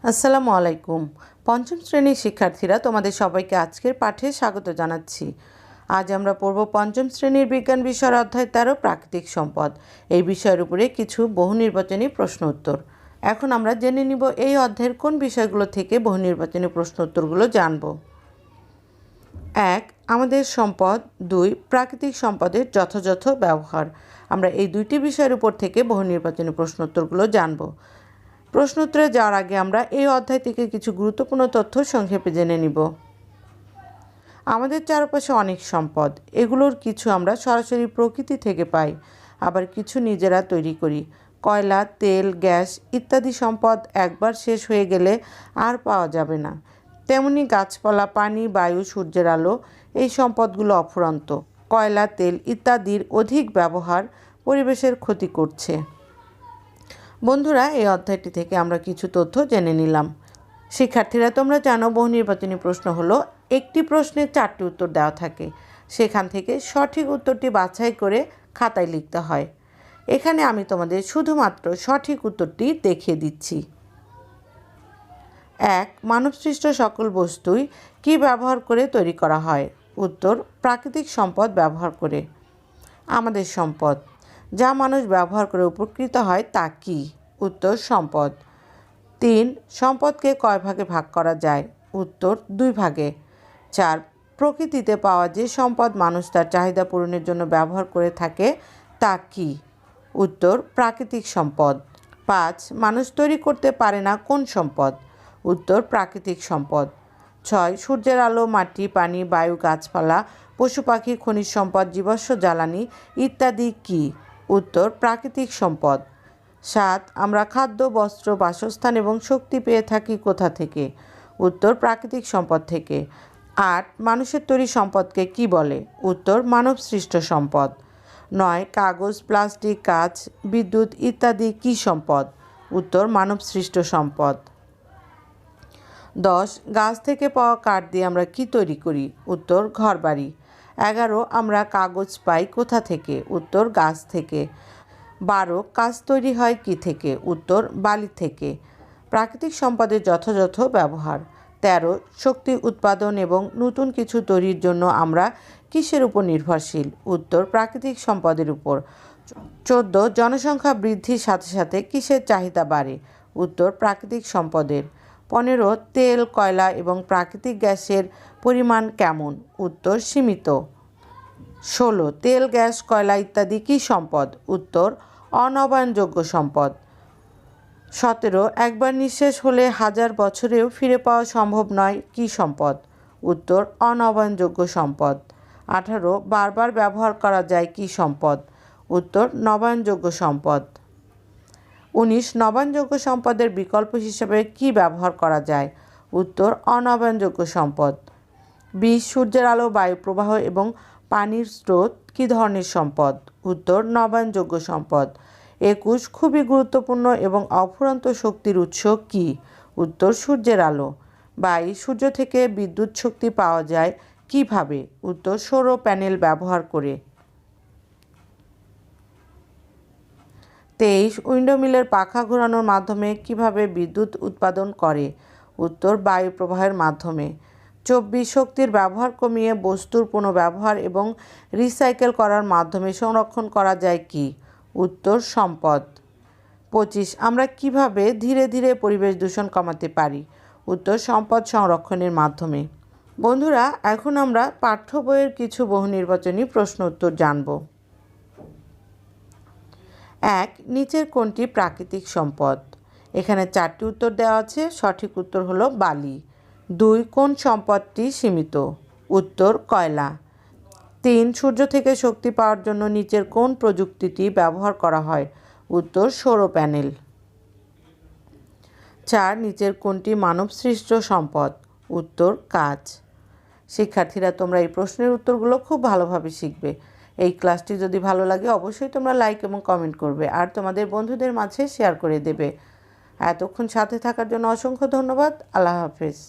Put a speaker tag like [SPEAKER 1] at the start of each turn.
[SPEAKER 1] আসসালামু আলাইকুম। পঞ্চম শ্রেণীর শিক্ষার্থীরা তোমাদের সবাইকে আজকের পাঠে স্বাগত জানাচ্ছি। আজ আমরা পড়ব পঞ্চম শ্রেণীর বিজ্ঞান বিষয়ের অধ্যায় 13 প্রাকৃতিক সম্পদ। এই বিষয়ের উপরে কিছু বহু নির্বাচনী প্রশ্ন উত্তর। এখন আমরা জেনে নিব এই অধ্যায়ের কোন বিষয়গুলো থেকে বহু নির্বাচনী প্রশ্ন উত্তরগুলো জানব। 1. আমাদের সম্পদ। 2. প্রাকৃতিক সম্পদের যথাযথ ব্যবহার। আমরা এই দুইটি বিষয়ের উপর থেকে বহু নির্বাচনী প্রশ্ন উত্তরগুলো জানব। প্রশ্ন উত্তরে যাওয়ার আগে আমরা এই অধ্যায় থেকে কিছু গুরুত্বপূর্ণ তথ্য সংক্ষেপে জেনে নিব। আমাদের চারপাশে অনেক সম্পদ, এগুলোর কিছু আমরা সরাসরি প্রকৃতি থেকে পাই, আবার কিছু নিজেরা তৈরি করি। কয়লা, তেল, গ্যাস ইত্যাদি সম্পদ একবার শেষ হয়ে গেলে আর পাওয়া যাবে না। তেমনি গাছপালা, পানি, বায়ু, সূর্যের আলো, এই সম্পদগুলো অফুরন্ত। কয়লা, তেল ইত্যাদির অধিক ব্যবহার পরিবেশের ক্ষতি করছে। বন্ধুরা, এই অধ্যায়টি থেকে আমরা কিছু তথ্য জেনে নিলাম। শিক্ষার্থীরা, তোমরা জানো বহু নির্বাচনী প্রশ্ন হলো একটি প্রশ্নের 4টি উত্তর দেওয়া থাকে, সেখান থেকে সঠিক উত্তরটি বাছাই করে খাতায় লিখতে হয়। এখানে আমি তোমাদের শুধুমাত্র সঠিক উত্তরটি দেখিয়ে দিচ্ছি। 1. মানবসৃষ্ট সকল বস্তুই কি ব্যবহার করে তৈরি করা হয়? উত্তর, প্রাকৃতিক সম্পদ ব্যবহার করে। আমাদের সম্পদ, যা মানুষ ব্যবহার করে উপকৃত হয় তা কি? উত্তর, সম্পদ। 3. সম্পদকে কয় ভাগে ভাগ করা যায়? উত্তর, 2 ভাগে। 4. প্রকৃতিতে পাওয়া যে সম্পদ মানুষ তার চাহিদা পূরণের জন্য ব্যবহার করে থাকে তা কি? উত্তর, প্রাকৃতিক সম্পদ। 5. মানুষ তৈরি করতে পারে না কোন সম্পদ? উত্তর, প্রাকৃতিক সম্পদ। 6. সূর্যের আলো, মাটি, পানি, বায়ু, গাছপালা, পশু পাখি, খনিজ সম্পদ, জীবাশ্ম জ্বালানি ইত্যাদি কি? উত্তর, প্রাকৃতিক সম্পদ। 7. আমরা খাদ্য, বস্ত্র, বাসস্থান এবং শক্তি পেয়ে থাকি কোথা থেকে? উত্তর, প্রাকৃতিক সম্পদ থেকে। 8. মানুষের তৈরি সম্পদকে কি বলে? উত্তর, মানবসৃষ্ট সম্পদ। 9. কাগজ, প্লাস্টিক, কাঁচ, বিদ্যুৎ ইত্যাদি কি সম্পদ? উত্তর, মানবসৃষ্ট সম্পদ। 10. গাছ থেকে পাওয়া কাঠ দিয়ে আমরা কি তৈরি করি? উত্তর, ঘরবাড়ি। 11. আমরা কাগজ পাই কোথা থেকে? উত্তর, গাছ থেকে। 12. কাঁচ তৈরি হয় কি থেকে? উত্তর, বালি থেকে। প্রাকৃতিক সম্পদের যথাযথ ব্যবহার। 13. শক্তি উৎপাদন এবং নতুন কিছু তৈরির জন্য আমরা কিসের উপর নির্ভরশীল? উত্তর, প্রাকৃতিক সম্পদের উপর। 14. জনসংখ্যা বৃদ্ধির সাথে সাথে কিসের চাহিদা বাড়ে? উত্তর, প্রাকৃতিক সম্পদের। 15. তেল, কয়লা এবং প্রাকৃতিক গ্যাসের পরিমাণ কেমন? উত্তর, সীমিত। 16. তেল, গ্যাস, কয়লা ইত্যাদি কি সম্পদ? উত্তর, অনবায়নযোগ্য সম্পদ। 17. একবার নিঃশেষ হলে 1000 বছরেও ফিরে পাওয়া সম্ভব নয় কি সম্পদ? উত্তর, অনবায়নযোগ্য সম্পদ। 18. বারবার ব্যবহার করা যায় কি সম্পদ? উত্তর, নবায়নযোগ্য সম্পদ। 19. নবায়নযোগ্য সম্পদের বিকল্প হিসেবে কি ব্যবহার করা যায়? উত্তর, অনবায়নযোগ্য সম্পদ। 20. সূর্যের আলো, বায়ু প্রবাহ এবং পানির স্রোত কী ধরনের সম্পদ? উত্তর, নবায়নযোগ্য সম্পদ। 21. খুবই গুরুত্বপূর্ণ এবং অফুরন্ত শক্তির উৎস কি? উত্তর, সূর্যের আলো। 22. সূর্য থেকে বিদ্যুৎ শক্তি পাওয়া যায় কিভাবে? উত্তর, সৌর প্যানেল ব্যবহার করে। 23. উইন্ডোমিলের পাখা ঘোরানোর মাধ্যমে কিভাবে বিদ্যুৎ উৎপাদন করে? উত্তর, বায়ু প্রবাহের মাধ্যমে। 24. শক্তির ব্যবহার কমিয়ে বস্তুর পুনর্ব্যবহার এবং রিসাইকেল করার মাধ্যমে সংরক্ষণ করা যায় কি? উত্তর, সম্পদ। 25. আমরা কিভাবে ধীরে ধীরে পরিবেশ দূষণ কমাতে পারি? উত্তর, সম্পদ সংরক্ষণের মাধ্যমে। বন্ধুরা, এখন আমরা পাঠ্য বইয়ের কিছু বহু নির্বাচনী প্রশ্ন উত্তর জানব। 1. নিচের কোনটি প্রাকৃতিক সম্পদ? এখানে 4টি উত্তর দেওয়া আছে। সঠিক উত্তর হলো বালি। 2. কোন সম্পদটি সীমিত? উত্তর, কয়লা। 3. সূর্য থেকে শক্তি পাওয়ার জন্য নিচের কোন প্রযুক্তিটি ব্যবহার করা হয়? উত্তর, সৌর প্যানেল। 4. নিচের কোনটি মানবসৃষ্ট সম্পদ? উত্তর, কাঁচ। শিক্ষার্থীরা, তোমরা এই প্রশ্নের উত্তরগুলো খুব ভালোভাবে শিখবে। এই ক্লাসটি যদি ভালো লাগে অবশ্যই তোমরা লাইক এবং কমেন্ট করবে আর তোমাদের বন্ধুদের মাঝে শেয়ার করে দেবে। এতক্ষণ সাথে থাকার জন্য অসংখ্য ধন্যবাদ। আল্লাহ হাফেজ।